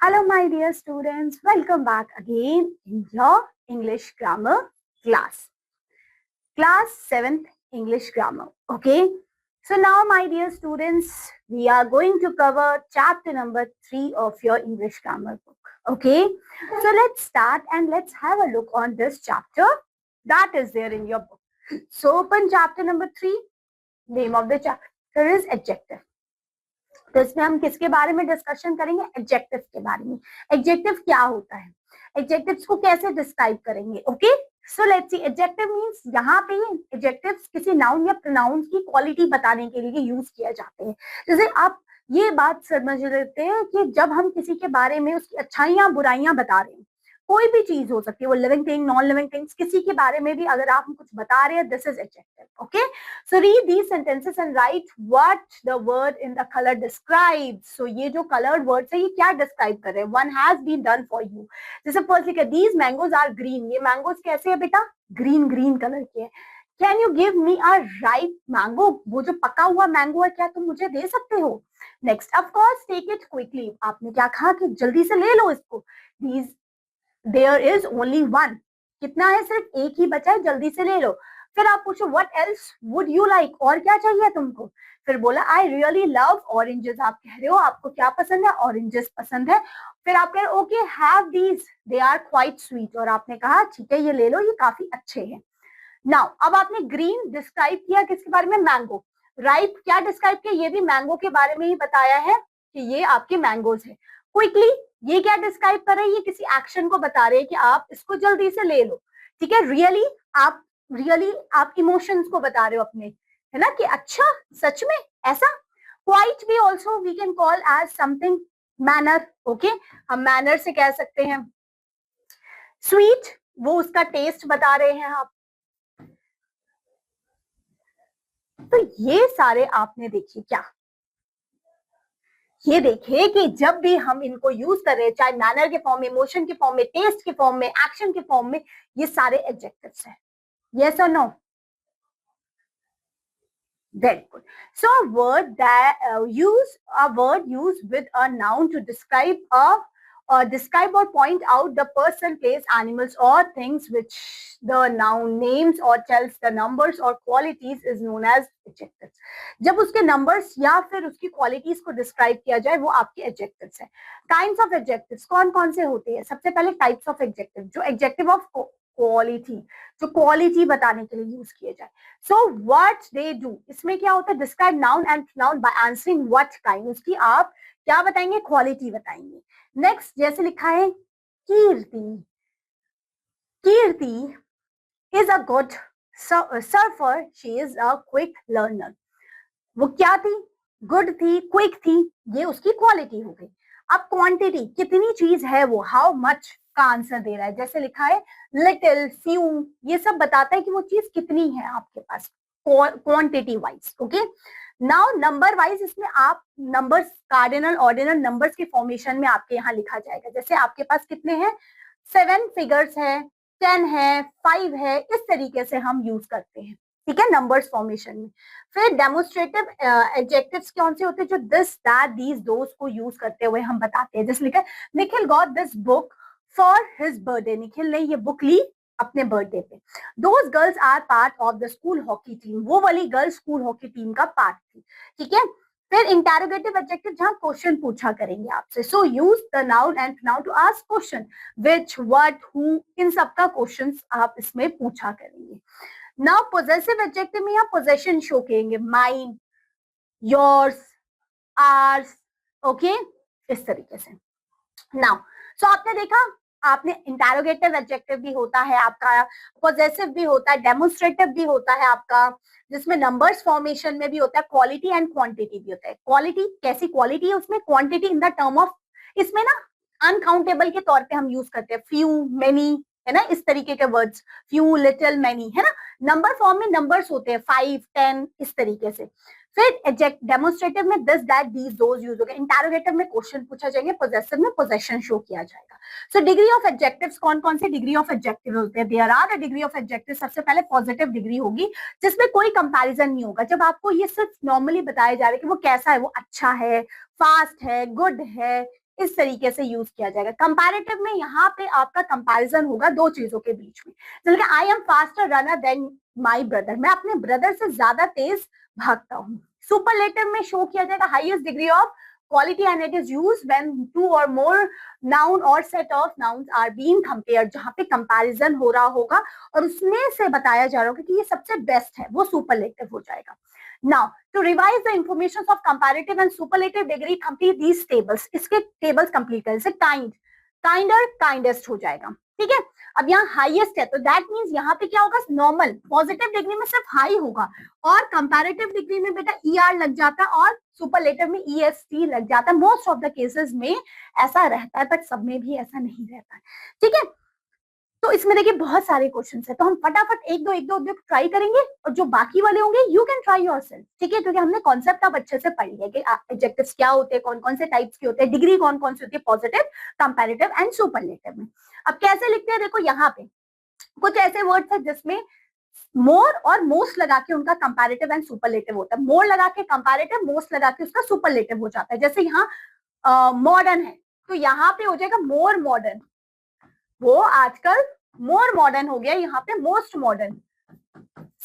Hello, my dear students. Welcome back again in your English grammar class. Class 7th English grammar. Okay. So now, my dear students, we are going to cover chapter number 3 of your English grammar book. Okay. So let's start and let's have a look on this chapter that is there in your book. So open chapter number 3. Name of the chapter is adjective. तो इसमें हम किसके बारे में discussion करेंगे? Adjective के बारे में. एडजेक्टिव क्या होता है, एडजेक्टिव्स को कैसे डिस्क्राइब करेंगे. Okay, so let's see. Adjective means यहाँ पे एडजेक्टिव्स किसी नाउन या प्रोनाउंस की क्वालिटी बताने के लिए यूज किए जाते हैं. जैसे आप ये बात समझ लेते हैं कि जब हम किसी के बारे में उसकी अच्छाइयां बुराइयां बता रहे हैं, कोई भी चीज हो सकती है, वो living thing, non living things, किसी के बारे में भी अगर आप कुछ बता रहे हैं, this is adjective. Okay, so read these sentences and write what the word in the colour describes. So ये जो कलर्ड वर्ड्स है ये क्या डिस्क्राइब कर रहे हैं? One has been done for you. जैसे फर्स्ट लिखा दीज मैंगोज आर ग्रीन. ये मैंगोज कैसे है बेटा? ग्रीन ग्रीन कलर के है. Can you give me a ripe mango? वो जो पका हुआ मैंगो है, क्या तुम मुझे दे सकते हो? Next, of course take it quickly. आपने क्या कहा कि जल्दी से ले लो इसको. These there is only one. कितना है? सिर्फ एक ही बचा है, जल्दी से ले लो. फिर आप पूछो what else would you like, और क्या चाहिए तुमको? फिर बोला आई रियली लव ऑरेंजेस. आप कह रहे हो आपको क्या पसंद है? ऑरेंजेस पसंद है. फिर आप कह रहे हो okay have these, they are quite sweet. और आपने कहा ठीक है ये ले लो, ये काफी अच्छे हैं. नाउ अब आपने ग्रीन डिस्क्राइब किया किसके बारे में? मैंगो. राइप क्या डिस्क्राइब किया? ये भी मैंगो के बारे में ही बताया है कि ये आपके मैंगोज है. क्विकली ये क्या डिस्क्राइब कर रहे हैं? ये किसी एक्शन को बता रहे हैं कि आप इसको जल्दी से ले लो. ठीक है, रियली आप इमोशंस को बता रहे हो अपने, है ना, कि अच्छा सच में ऐसा. क्वाइट भी also we can call as something manner. Okay, हम मैनर से कह सकते हैं. स्वीट वो उसका टेस्ट बता रहे हैं आप. तो ये सारे आपने देखिए क्या, ये देखिए कि जब भी हम इनको यूज कर रहे हैं, चाहे मैनर के फॉर्म में, इमोशन के फॉर्म में, टेस्ट के फॉर्म में, एक्शन के फॉर्म में, ये सारे एडजेक्टिव्स हैं. यस और no? Very good. So a word that used with a noun to describe or point out the person, place, animals or things which the noun names or tells the numbers or qualities is known as adjectives. जब उसके numbers या फिर उसकी qualities को describe किया जाए वो आपके adjectives है. Kinds of adjectives कौन कौन से होते हैं? सबसे पहले types of adjectives, जो adjective of क्वालिटी, जो क्वालिटी बताने के लिए यूज किए जाए. सो व्हाट दे डू, इसमें क्या होता है? Describe noun and noun by answering what kind. उसकी आप क्या बताएंगे? क्वालिटी बताएंगे. नेक्स्ट जैसे लिखा है Kirti. Kirti is a good surfer, she is a quick learner. वो क्या थी? गुड थी, क्विक थी, ये उसकी क्वालिटी हो गई. अब क्वांटिटी, कितनी चीज है वो, हाउ मच का आंसर दे रहा है. जैसे लिखा है लिटिल, फ्यू, ये सब बताता है कि वो चीज कितनी है आपके पास quantity wise. Okay, now number wise इसमें आप नंबर्स, कार्डिनल ऑर्डिनल नंबर्स के फॉर्मेशन में आपके यहाँ लिखा जाएगा. जैसे आपके पास कितने हैं? 7 फिगर्स है, 10 है, 5 है, इस तरीके से हम यूज करते हैं. ठीक है, नंबर्स फॉर्मेशन में. फिर डेमोन्स्ट्रेटिव एडजेक्टिव्स कौन से होते हैं? जो दिस, दैट, दीज, दोस को यूज करते हुए हम बताते हैं. जैसे लिखा है Nikhil got this book for his birthday. Nikhil ने ये बुक ली अपने बर्थडे पे. Those girls are part of the school hockey team. वो वाली गर्ल स्कूल हॉकी टीम का पार्ट थी. ठीक है. फिर इंटेरोगेटिव एडजेक्टिव जहां क्वेश्चन पूछा करेंगे आपसे. So use the noun and noun to ask question. Which, what, who, इन सबका क्वेश्चन आप इसमें पूछा करेंगे. नाउ पोजेसिव एडजेक्टिव में आप पोजेशन शो करेंगे. Mine, yours, ours. ओके, इस तरीके से. नाउ सो आपने देखा, आपने इंटेरोगेटिव एडजेक्टिव भी होता है आपका, पोजेसिव भी होता है, डेमोन्स्ट्रेटिव भी होता है आपका, जिसमें नंबर्स फॉर्मेशन में भी होता है, क्वालिटी एंड क्वांटिटी भी होता है. क्वालिटी कैसी क्वालिटी है उसमें? Quantity in the term of, इसमें ना अनकाउंटेबल के तौर पे हम यूज करते हैं. फ्यू, मेनी, है ना, इस तरीके के वर्ड्स. फ्यू, लिटिल, मेनी, है ना. नंबर फॉर्म में नंबर्स होते हैं 5, 10, इस तरीके से. फिर डेमोन्स्ट्रेटिव में this, that, these, those use हो गए. इंटेरोगेटिव में क्वेश्चन पूछा जाएंगे. पोजेसिव में पोजेशन शो किया जाएगा. सो डिग्री ऑफ एडजेक्टिव्स कौन कौन से डिग्री ऑफ एडजेक्टिव होते हैं? There are a degree of adjective. सबसे पहले पॉजिटिव डिग्री होगी जिसमें कोई कंपैरिजन नहीं होगा. जब आपको ये सिर्फ नॉर्मली बताया जा रहा है कि वो कैसा है, वो अच्छा है, फास्ट है, गुड है, इस तरीके से यूज किया जाएगा। कंपैरेटिव में यहाँ पे आपका कंपैरिजन होगा दो चीजों के बीच में, जैसे कि I am faster runner than my brother, मैं अपने ब्रदर से ज्यादा तेज भागता हूँ। सुपरलेटिव में शो किया जाएगा highest degree of quality and it is used when two or more noun or set of nouns are being compared, जहां पे कंपैरिजन हो रहा होगा और उसमें से बताया जा रहा होगा कि ये सबसे बेस्ट है, वो सुपरलेटिव हो जाएगा। Now to revise the information of comparative and superlative degree, complete these tables, इसके tables complete करें। जैसे kind, kinder, kindest हो जाएगा, ठीक है। अब यहाँ हाईएस्ट है तो दैट मीन्स यहाँ पे क्या होगा, नॉर्मल। पॉजिटिव डिग्री में सिर्फ हाई होगा और कंपैरेटिव डिग्री में बेटा ER लग जाता है और सुपरलेटिव में EST लग जाता है। मोस्ट ऑफ द केसेस में ऐसा रहता है, बट सब में भी ऐसा नहीं रहता है, ठीक है। तो इसमें देखिए बहुत सारे क्वेश्चन है, तो हम फटाफट एक दो ट्राई करेंगे और जो बाकी वाले होंगे यू कैन ट्राई योरसेल्फ, ठीक है, क्योंकि हमने कॉन्सेप्ट अब अच्छे से पढ़ लिया कि एडजेक्टिव्स क्या होते हैं, कौन कौन से टाइप्स के होते हैं, डिग्री कौन कौन सी होती है, पॉजिटिव, कंपैरेटिव एंड सुपरलेटिव में। अब कैसे लिखते हैं, देखो यहाँ पे कुछ ऐसे वर्ड्स है जिसमें मोर और मोस्ट लगा के उनका कंपैरेटिव एंड सुपरलेटिव होता है। मोर लगा के कंपैरेटिव, मोस्ट लगा के उसका सुपरलेटिव हो जाता है। जैसे यहाँ मॉडर्न है तो यहाँ पे हो जाएगा मोर मॉडर्न, वो आजकल मोर मॉडर्न हो गया, यहाँ पे मोस्ट मॉडर्न,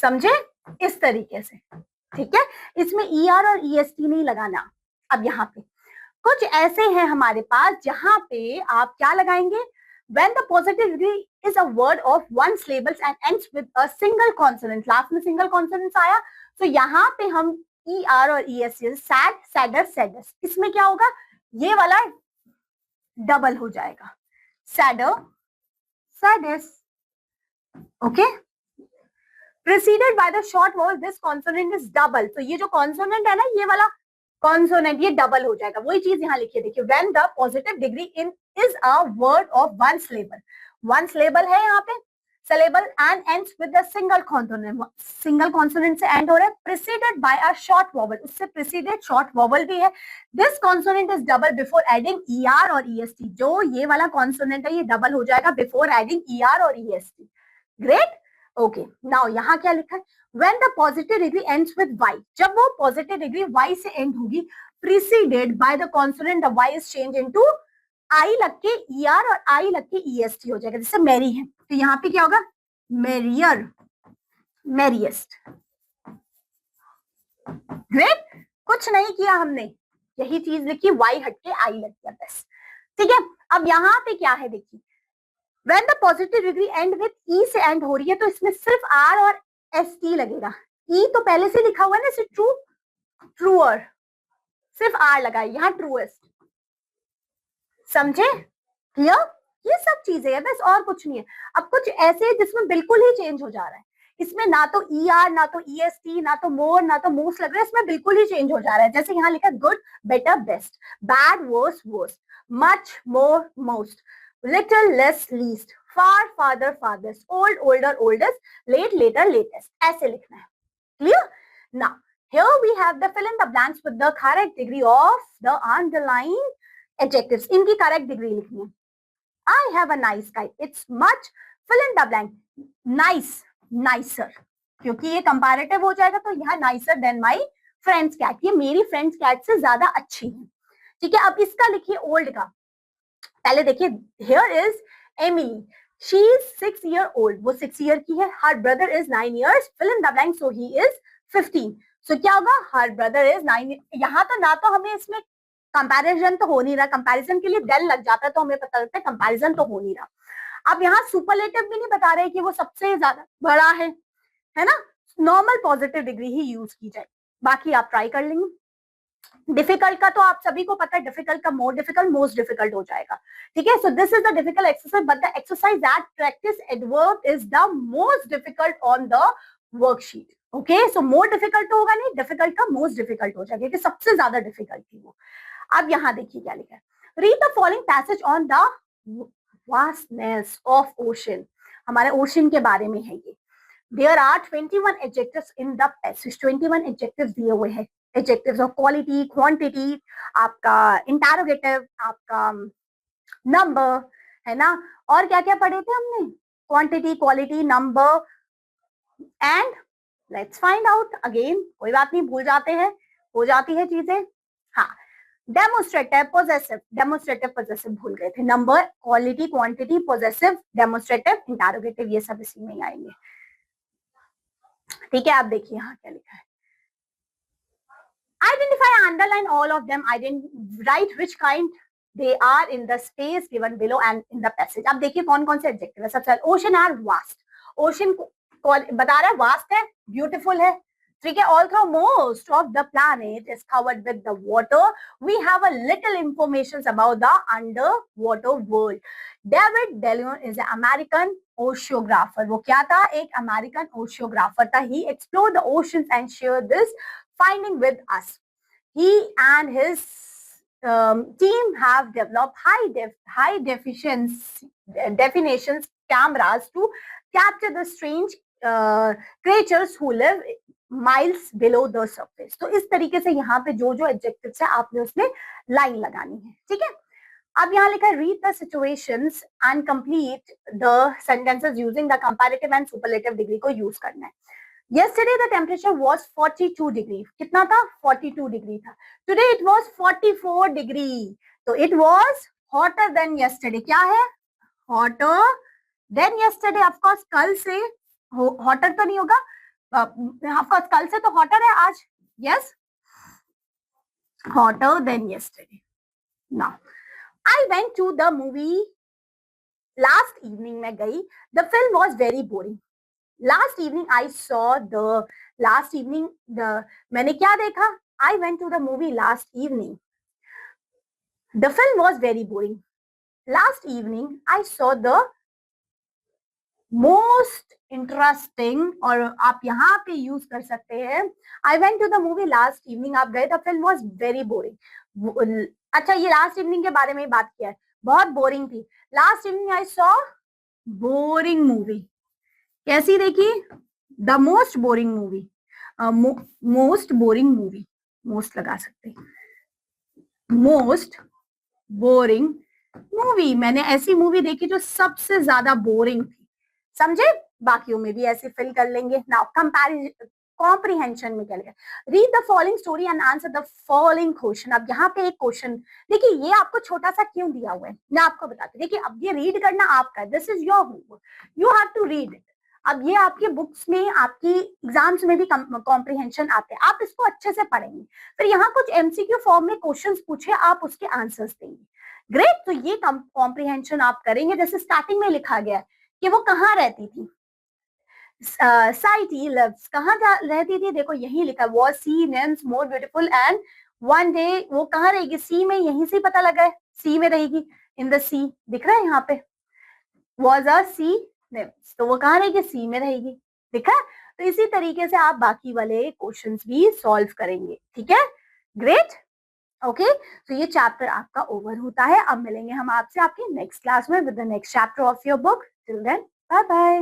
समझे, इस तरीके से, ठीक है। इसमें ER और EST नहीं लगाना। अब यहाँ पे कुछ ऐसे हैं हमारे पास जहां पे आप क्या लगाएंगे, when the positive degree is a word of one syllables and ends with a single consonant, last में सिंगल कॉन्सोनेंट आया, तो यहाँ पे हम ER और EST, सैड, सैडर, सैडस, इसमें क्या होगा, ये वाला डबल हो जाएगा, sadder, saddest, okay. Preceded by the short vowel, this consonant is double, तो ये जो कॉन्सोनेंट है ना, ये वाला कॉन्सोनेंट ये डबल हो जाएगा। वही चीज यहाँ लिखिए, देखिए when the positive degree in is a word of one syllable, one syllable है यहाँ पे, syllable and ends with a single consonant, single consonant से end हो रहा है, preceded by a short vowel, उससे preceded short vowel भी है, this consonant is double before adding ER और EST, जो ये वाला consonant है ये डबल हो जाएगा before adding ER और EST, great, okay। now यहाँ क्या लिखा है, when the positive degree ends with Y, जब वो positive degree Y से end होगी, preceded by the consonant, the Y is changed into I लग के ER और I लग के EST हो जाएगा। जैसे मैरी है तो यहाँ पे क्या होगा, मैरियर, मैरिएस्ट, ग्रेट, कुछ नहीं किया हमने, यही चीज लिखी, Y हट के I लग गया बस, ठीक है। अब यहाँ पे क्या है देखिए, when the positive degree end with E से end हो रही है तो इसमें सिर्फ R और ST लगेगा, E तो पहले से लिखा हुआ है ना, इसे ट्रू, ट्रूअर, सिर्फ R लगा है यहाँ, ट्रूएस्ट, समझे, क्लियर, ये सब चीजें है बस, और कुछ नहीं है। अब कुछ ऐसे है जिसमें बिल्कुल ही चेंज हो जा रहा है, इसमें ना तो ER ना तो EST ना तो मोर ना तो मोस्ट लग रहा है, इसमें बिल्कुल ही चेंज हो जा रहा है। जैसे यहाँ लिखा good, better, best, bad, worse, worst, much, more, most, little, less, least, far, farther, farthest, old, older, oldest, late, later, latest, ऐसे लिखना है, clear? Now here we have the fill in the blanks with the correct degree of the underlined adjectives, इनकी correct degree लिखनी है। I have a nice kite, it's much, fill in the blank, nice, nicer, क्योंकि ये comparative हो जाएगा तो यहाँ nicer than my friend's cat, ये मेरी friend's cat से ज्यादा अच्छी है, ठीक है। अब इसका लिखिए old का, पहले देखिए, here is Emily, she is 6 year old, वो 6 year की है, her brother is 9 years, fill in the blank, so he is 15, so क्या होगा, her brother is 9, यहाँ तो ना तो हमें इसमें कंपैरिजन तो हो नहीं रहा, कंपैरिजन के लिए देन लग जाता है तो हमें पता लगता है कंपैरिजन तो हो नहीं रहा। अब यहाँ सुपरलेटिव भी नहीं बता रहे कि वो सबसे ज्यादा बड़ा है ना, नॉर्मल पॉजिटिव डिग्री ही यूज की जाए, बाकी आप ट्राई कर लेंगे। डिफिकल्ट का तो आप सभी को पता है, डिफिकल्ट का मोर डिफिकल्ट, मोस्ट डिफिकल्ट हो जाएगा, ठीक है। So this is the difficult exercise, but the exercise that practice adverb is the most difficult on the worksheet, okay. So more difficult होगा नहीं, डिफिकल्ट का मोस्ट डिफिकल्ट हो जाएगा, क्योंकि सबसे ज्यादा डिफिकल्ट थी वो। अब यहाँ देखिए क्या लिखा है, read the following passage on the vastness of ocean, हमारे ओशन के बारे में है ये। There are 21 adjectives in the passage, 21 adjectives दिए हुए हैं, adjectives of quality, quantity, आपका interrogative, आपका number, है ना, और क्या क्या पढ़े थे हमने, quantity, quality, number, and let's find out again, कोई बात नहीं, भूल जाते हैं, हो जाती है चीजें, हाँ। डेमोस्ट्रेटिव पॉजेसिव भूल गए थे, number, quality, quantity, possessive, demonstrative, interrogative, ये सब इसी में ही आएंगे। ठीक है, आप देखिए यहाँ क्या लिखा है, identify, underline all of them, write which kind they are in the space given below and in the passage। अब देखिए कौन कौन से एडजेक्टिव है। सबसे पहले ओशन आर वास्ट, ओशन बता रहा है वास्ट है, ब्यूटीफुल है, ठीक है। Although most of the planet is covered with the water, we have a little information about the underwater world। David Deleon is an American oceanographer। वो क्या था? एक अमेरिकन ओशियोग्राफर था। He explored the oceans and shared this finding with us। He and his team have developed high definitions cameras to capture the strange creatures who live miles below the surface। तो इस तरीके से यहाँ पे जो जो adjectives है आपने उसमें लाइन लगानी है, ठीक है। अब यहाँ लिखा है read the situations and complete the sentences using the comparative and superlative degree को यूज करना है। Yesterday the temperature was 42 degree। कितना था? 42 डिग्री था। Today it was 44 degree। तो it was hotter than yesterday। क्या है? Hotter than yesterday। Of course कल से hotter तो नहीं होगा, of course कल से तो hotter है आज। Yes, hotter than yesterday। Now I went to the movie last evening। मैं गई। The film was very boring। Last evening I saw the मैंने क्या देखा? I went to the movie last evening। The film was very boring। Last evening I saw the most interesting, और आप यहाँ पे use कर सकते हैं I went to the movie last evening। आप गए, the film was very boring। अच्छा, ये लास्ट इवनिंग के बारे में ही बात किया है, बहुत बोरिंग थी। Last evening I saw boring movie. कैसी देखी? The most boring movie. Most boring movie, most लगा सकते हैं, मोस्ट बोरिंग मूवी। मैंने ऐसी मूवी देखी जो सबसे ज्यादा बोरिंग थी, समझे। बाकियों में भी ऐसे फिल कर लेंगे। नाउ कंपैरिजन, कॉम्प्रिहेंशन में क्या लिखा? Read the following story and answer the following question. अब यहाँ पे एक क्वेश्चन देखिए, ये आपको छोटा सा क्यों दिया हुआ है मैं आपको बताती हूँ। देखिए अब ये रीड करना आपका, this is your homework, you have to read it. अब ये आपके बुक्स में, आपकी एग्जाम्स में भी कॉम्प्रिहेंशन आते हैं, आप इसको अच्छे से पढ़ेंगे। फिर यहाँ कुछ एमसीक्यू फॉर्म में क्वेश्चंस पूछे, आप उसके आंसर्स देंगे। ग्रेट, तो ये कॉम्प्रिहेंशन आप करेंगे। जैसे स्टार्टिंग में लिखा गया कि वो कहाँ रहती थी, साइटी लिव्स, कहाँ रहती थी? देखो यही लिखा, was she names more beautiful and one day. वो कहाँ रहेगी? सी में, यहीं से पता लगा है सी में रहेगी, इन द सी, दिख रहा है यहाँ पे, वॉज अ सी नेम्स, तो वो कहाँ रहेगी? सी में रहेगी, दिखा। तो इसी तरीके से आप बाकी वाले क्वेश्चंस भी सॉल्व करेंगे, ठीक है। Great, okay. तो ये चैप्टर आपका ओवर होता है। अब मिलेंगे हम आपसे आपके नेक्स्ट क्लास में with the next chapter of your book. Till then, bye bye.